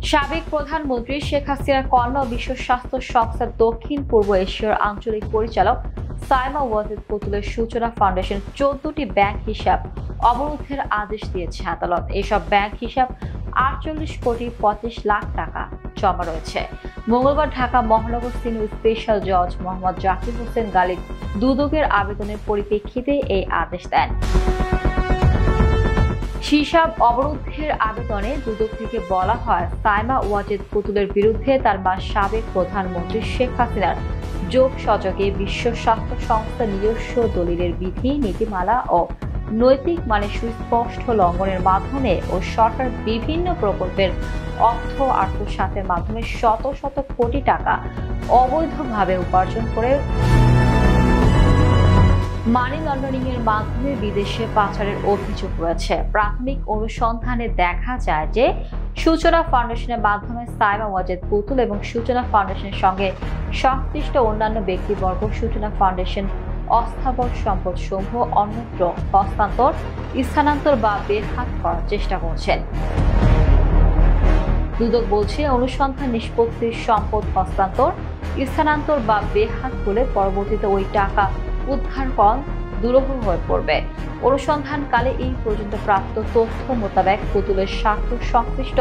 সাবেক প্রধানমন্ত্রী শেখ হাসিনার কন্যা ও বিশ্ব স্বাস্থ্য সংস্থার দক্ষিণ পূর্ব এশিয়ার আঞ্চলিক পরিচালক সাইমা ওয়াজেদ পুতুলের সূচনা ফাউন্ডেশন 14টি ব্যাংক হিসাব অবরোধের আদেশ দিয়েছে আদালত। এসব ব্যাংক হিসাব 48,25,00,000 টাকা জমা রয়েছে। মঙ্গলবার ঢাকা মহানগর সিনিয়র স্পেশাল জজ মোহাম্মদ জাকির হোসেন গালিব দুদকের আবেদনের পরিপ্রেক্ষিতে এই আদেশ দেন। হিসাব অবরোধের আবেদনে দুদক থেকে বলা হয়, সাইমা ওয়াজেদ পুতুলের বিরুদ্ধে তার মা সাবেক প্রধানমন্ত্রী শেখ হাসিনার যোগসহযোগে বিশ্ব স্বাস্থ্য সংস্থা নিজস্ব দলিলের বিধি নীতিমালা ও নৈতিক মানে সুস্পষ্ট লঙ্ঘনের মাধ্যমে ও সরকার বিভিন্ন প্রকল্পের অর্থ আত্মসাতের মাধ্যমে শত শত কোটি টাকা অবৈধভাবে উপার্জন করে মানি লন্ডারিং এর মাধ্যমে বিদেশে পাচারের অভিযোগ রয়েছে। প্রাথমিক অনুসন্ধানে দেখা যায় যে সূচনা ফাউন্ডেশনের মাধ্যমে সাইমা ওয়াজেদ পুতুল এবং সূচনা ফাউন্ডেশনের সঙ্গে সংশ্লিষ্ট অন্যান্য ব্যক্তিবর্গ সূচনা ফাউন্ডেশন অস্থাবর সম্পদ সমূহ অন্যত্র হস্তান্তর, স্থানান্তর বা বেরহাত করার চেষ্টা করছেন। দুদক বলছে, অনুসন্ধান নিষ্পত্তির সম্পদ হস্তান্তর, স্থানান্তর বা বেহাত হলে পরবর্তীতে ওই টাকা উদ্ধার করা দুরূহ হয়ে পড়বে। অনুসন্ধানকালে এই পর্যন্ত প্রাপ্ত তথ্য মোতাবেক পুতুলের স্বার্থ সংশ্লিষ্ট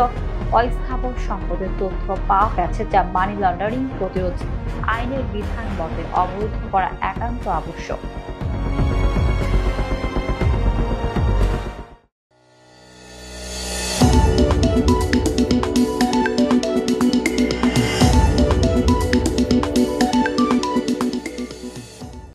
অস্থাবর সম্পদের তথ্য পাওয়া গেছে, যা মানি লন্ডারিং প্রতিরোধ আইনের বিধান মতে অবরোধ করা একান্ত আবশ্যক।